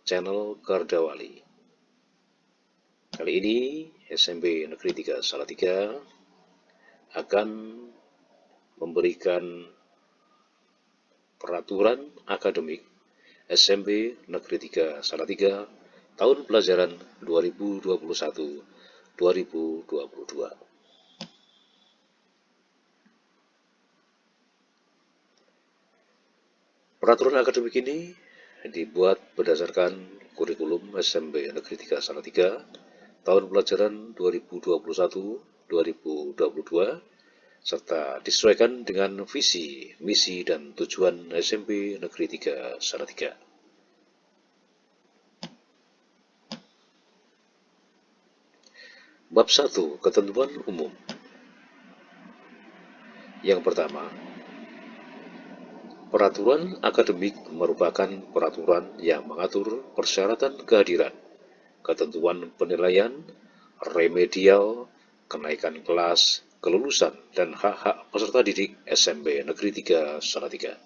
channel Gardawali. Kali ini SMP Negeri 3 Salatiga akan memberikan peraturan akademik SMP Negeri 3 Salatiga tahun pelajaran 2021-2022. Peraturan akademik ini dibuat berdasarkan kurikulum SMP Negeri 3 Salatiga tahun pelajaran 2021-2022 serta disesuaikan dengan visi, misi, dan tujuan SMP Negeri 3 Salatiga. Bab 1. Ketentuan umum. Yang pertama, peraturan akademik merupakan peraturan yang mengatur persyaratan kehadiran, ketentuan penilaian, remedial, kenaikan kelas, kelulusan, dan hak-hak peserta didik SMP Negeri 3 Salatiga.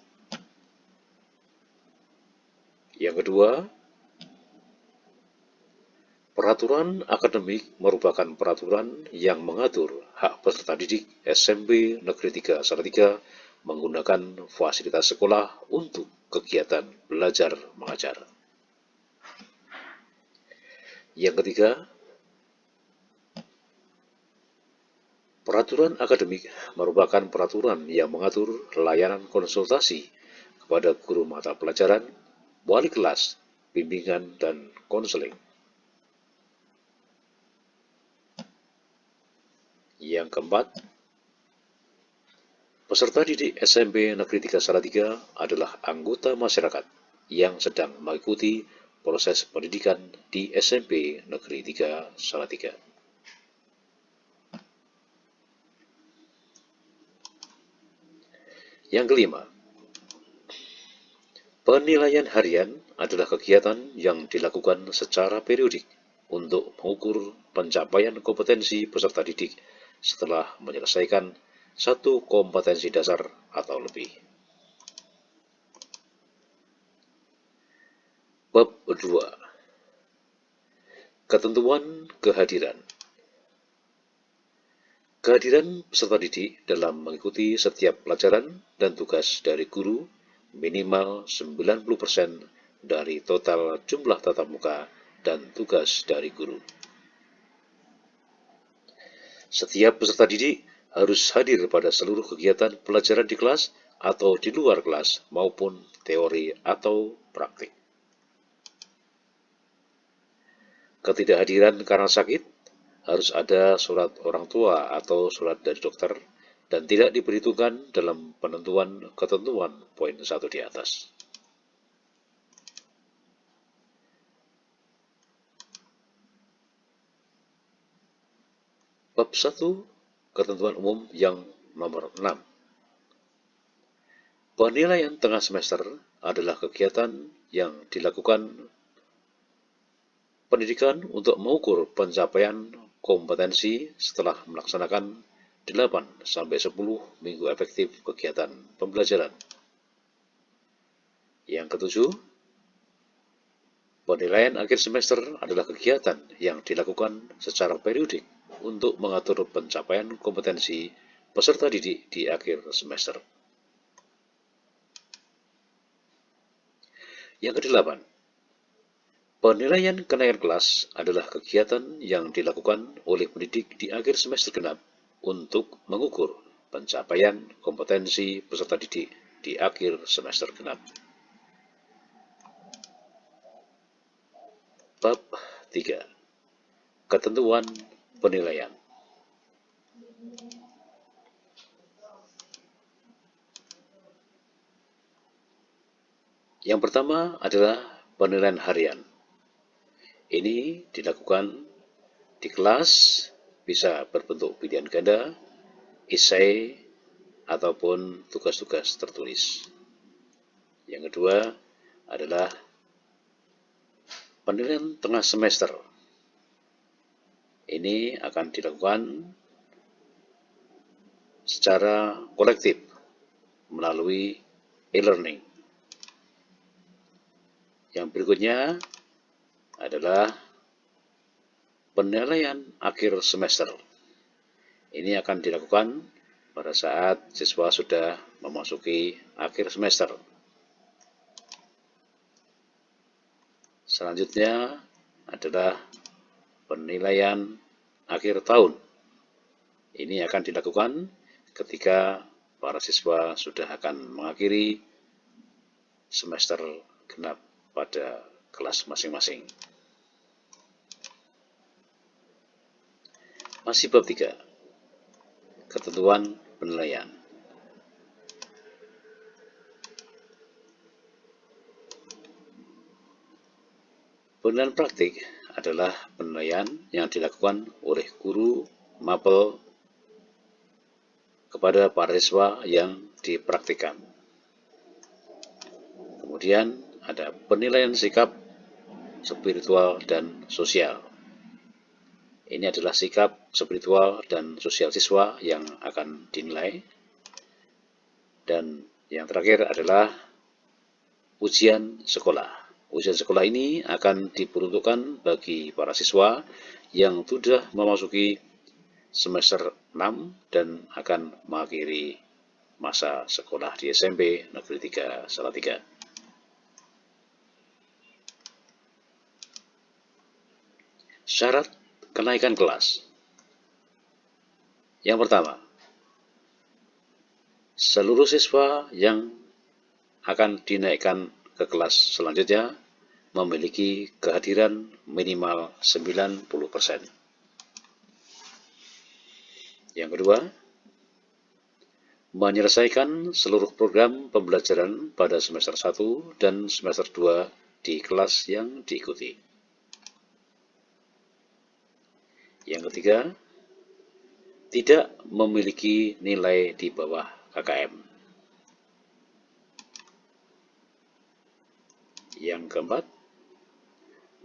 Yang kedua, peraturan akademik merupakan peraturan yang mengatur hak peserta didik SMP Negeri 3 Salatiga menggunakan fasilitas sekolah untuk kegiatan belajar mengajar. Yang ketiga, peraturan akademik merupakan peraturan yang mengatur layanan konsultasi kepada guru mata pelajaran, wali kelas, bimbingan, dan konseling. Yang keempat, peserta didik SMP Negeri 3 Salatiga adalah anggota masyarakat yang sedang mengikuti proses pendidikan di SMP Negeri 3 Salatiga. Yang kelima, penilaian harian adalah kegiatan yang dilakukan secara periodik untuk mengukur pencapaian kompetensi peserta didik setelah menyelesaikan satu kompetensi dasar atau lebih. Bab 2. Ketentuan kehadiran. Kehadiran peserta didik dalam mengikuti setiap pelajaran dan tugas dari guru minimal 90% dari total jumlah tatap muka dan tugas dari guru. Setiap peserta didik harus hadir pada seluruh kegiatan pelajaran di kelas atau di luar kelas maupun teori atau praktik. Ketidakhadiran karena sakit harus ada surat orang tua atau surat dari dokter dan tidak diperhitungkan dalam penentuan ketentuan poin 1 di atas. Bab 1. Ketentuan umum yang nomor 6. Penilaian tengah semester adalah kegiatan yang dilakukan pendidikan untuk mengukur pencapaian kompetensi setelah melaksanakan 8-10 minggu efektif kegiatan pembelajaran. Yang ketujuh, penilaian akhir semester adalah kegiatan yang dilakukan secara periodik untuk mengatur pencapaian kompetensi peserta didik di akhir semester. Yang kedelapan, penilaian kenaikan kelas adalah kegiatan yang dilakukan oleh pendidik di akhir semester genap untuk mengukur pencapaian kompetensi peserta didik di akhir semester genap. Bab 3. Ketentuan penilaian. Yang pertama adalah penilaian harian. Ini dilakukan di kelas, bisa berbentuk pilihan ganda, esai, ataupun tugas-tugas tertulis. Yang kedua adalah penilaian tengah semester. Ini akan dilakukan secara kolektif melalui e-learning. Yang berikutnya adalah penilaian akhir semester. Ini akan dilakukan pada saat siswa sudah memasuki akhir semester. Selanjutnya adalah penilaian akhir tahun. Ini akan dilakukan ketika para siswa sudah akan mengakhiri semester genap pada kelas masing-masing. Masih bab 3. Ketentuan penilaian. Penilaian praktik adalah penilaian yang dilakukan oleh guru mapel kepada para siswa yang dipraktikkan. Kemudian ada penilaian sikap, spiritual, dan sosial. Ini adalah sikap, spiritual, dan sosial siswa yang akan dinilai. Dan yang terakhir adalah ujian sekolah. Ujian sekolah ini akan diperuntukkan bagi para siswa yang sudah memasuki semester 6 dan akan mengakhiri masa sekolah di SMP Negeri 3 Salatiga. Syarat kenaikan kelas. Yang pertama, seluruh siswa yang akan dinaikkan ke kelas selanjutnya memiliki kehadiran minimal 90%. Yang kedua, menyelesaikan seluruh program pembelajaran pada semester 1 dan semester 2 di kelas yang diikuti. Yang ketiga, tidak memiliki nilai di bawah KKM. Yang keempat,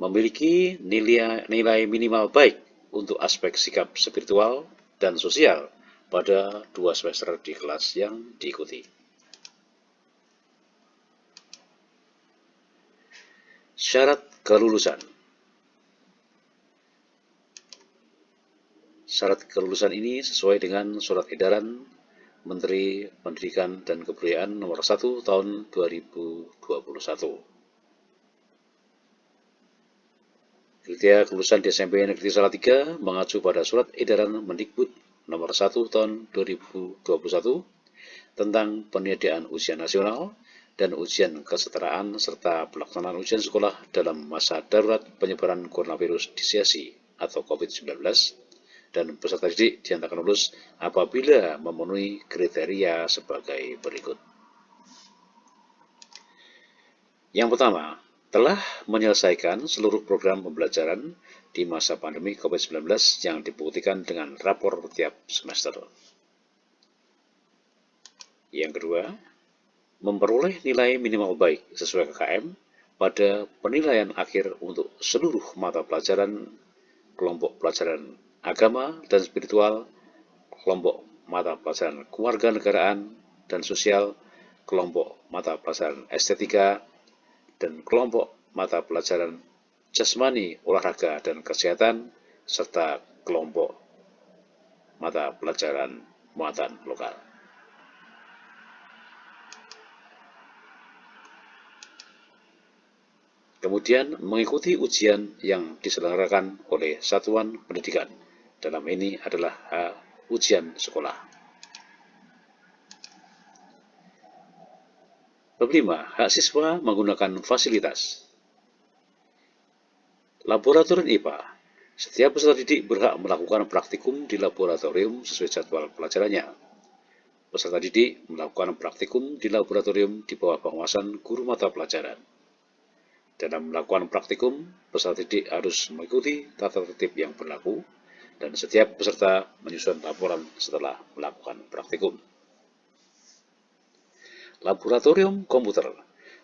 memiliki nilai minimal baik untuk aspek sikap spiritual dan sosial pada 2 semester di kelas yang diikuti. Syarat kelulusan. Syarat kelulusan ini sesuai dengan Surat Edaran Menteri Pendidikan dan Kebudayaan Nomor 1 Tahun 2021. Kriteria kelulusan di SMP Negeri Salatiga mengacu pada Surat Edaran Mendikbud Nomor 1 Tahun 2021 tentang penyediaan ujian nasional dan ujian kesetaraan serta pelaksanaan ujian sekolah dalam masa darurat penyebaran coronavirus disease atau COVID-19, dan peserta didik dinyatakan lulus apabila memenuhi kriteria sebagai berikut. Yang pertama, telah menyelesaikan seluruh program pembelajaran di masa pandemi COVID-19 yang dibuktikan dengan rapor tiap semester. Yang kedua, memperoleh nilai minimal baik sesuai KKM pada penilaian akhir untuk seluruh mata pelajaran kelompok pelajaran agama dan spiritual, kelompok mata pelajaran kewarganegaraan dan sosial, kelompok mata pelajaran estetika, dan kelompok mata pelajaran jasmani, olahraga, dan kesehatan, serta kelompok mata pelajaran muatan lokal. Kemudian mengikuti ujian yang diselenggarakan oleh satuan pendidikan. Dalam ini adalah ujian sekolah. Bab 5. Hak siswa menggunakan fasilitas. Laboratorium IPA. Setiap peserta didik berhak melakukan praktikum di laboratorium sesuai jadwal pelajarannya. Peserta didik melakukan praktikum di laboratorium di bawah pengawasan guru mata pelajaran. Dalam melakukan praktikum, peserta didik harus mengikuti tata tertib yang berlaku, dan setiap peserta menyusun laporan setelah melakukan praktikum. Laboratorium komputer.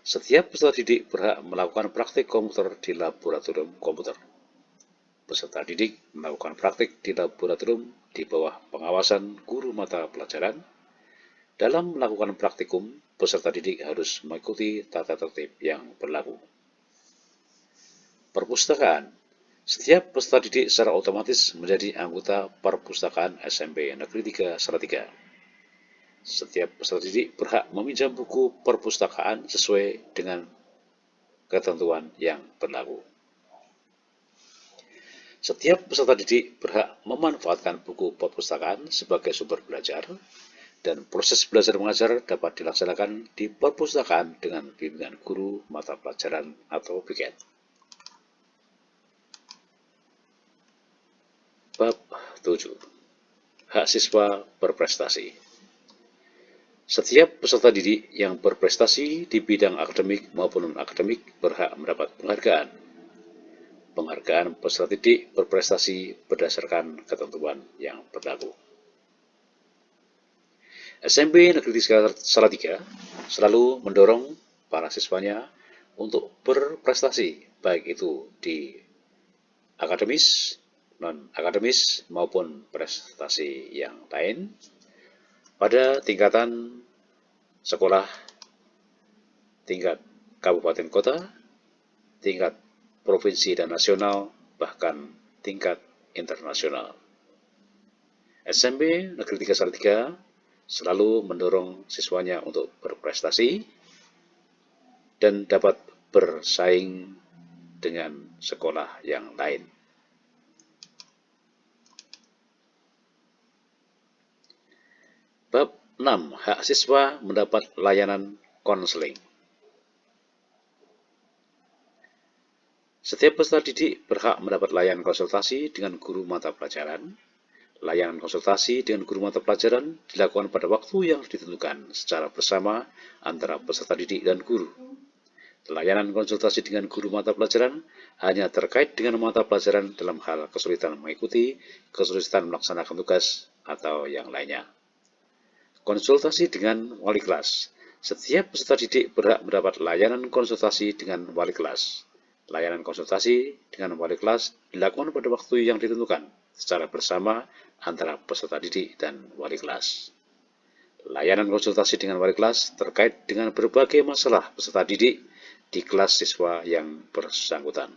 Setiap peserta didik berhak melakukan praktik komputer di laboratorium komputer. Peserta didik melakukan praktik di laboratorium di bawah pengawasan guru mata pelajaran. Dalam melakukan praktikum, peserta didik harus mengikuti tata tertib yang berlaku. Perpustakaan. Setiap peserta didik secara otomatis menjadi anggota Perpustakaan SMP Negeri 3 Salatiga. Setiap peserta didik berhak meminjam buku perpustakaan sesuai dengan ketentuan yang berlaku. Setiap peserta didik berhak memanfaatkan buku perpustakaan sebagai sumber belajar, dan proses belajar mengajar dapat dilaksanakan di perpustakaan dengan bimbingan guru mata pelajaran atau piket. Bab 7. Hak siswa berprestasi. Setiap peserta didik yang berprestasi di bidang akademik maupun non-akademik berhak mendapat penghargaan. Penghargaan peserta didik berprestasi berdasarkan ketentuan yang berlaku. SMP Negeri 3 Salatiga selalu mendorong para siswanya untuk berprestasi, baik itu di akademis, non-akademis, maupun prestasi yang lain pada tingkatan sekolah, tingkat kabupaten kota, tingkat provinsi dan nasional, bahkan tingkat internasional. SMP Negeri 3 Salatiga selalu mendorong siswanya untuk berprestasi dan dapat bersaing dengan sekolah yang lain. Bab 6. Hak siswa mendapat layanan konseling. Setiap peserta didik berhak mendapat layanan konsultasi dengan guru mata pelajaran. Layanan konsultasi dengan guru mata pelajaran dilakukan pada waktu yang ditentukan secara bersama antara peserta didik dan guru. Layanan konsultasi dengan guru mata pelajaran hanya terkait dengan mata pelajaran dalam hal kesulitan mengikuti, kesulitan melaksanakan tugas, atau yang lainnya. Konsultasi dengan wali kelas. Setiap peserta didik berhak mendapat layanan konsultasi dengan wali kelas. Layanan konsultasi dengan wali kelas dilakukan pada waktu yang ditentukan secara bersama antara peserta didik dan wali kelas. Layanan konsultasi dengan wali kelas terkait dengan berbagai masalah peserta didik di kelas siswa yang bersangkutan.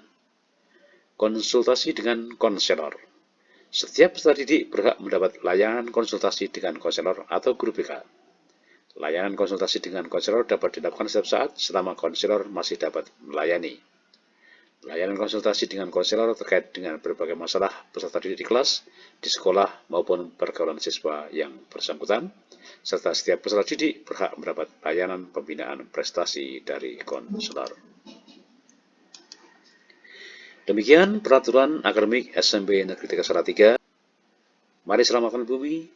Konsultasi dengan konselor. Setiap peserta didik berhak mendapat layanan konsultasi dengan konselor atau guru BK. Layanan konsultasi dengan konselor dapat dilakukan setiap saat selama konselor masih dapat melayani. Layanan konsultasi dengan konselor terkait dengan berbagai masalah peserta didik di kelas, di sekolah, maupun pergaulan siswa yang bersangkutan, serta setiap peserta didik berhak mendapat layanan pembinaan prestasi dari konselor. Demikian peraturan akademik SMP Negeri 3 Salatiga. Mari selamatkan bumi.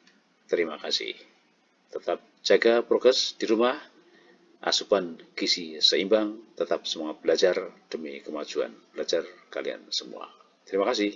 Terima kasih. Tetap jaga progres di rumah. Asupan gizi seimbang, tetap semangat belajar demi kemajuan belajar kalian semua. Terima kasih.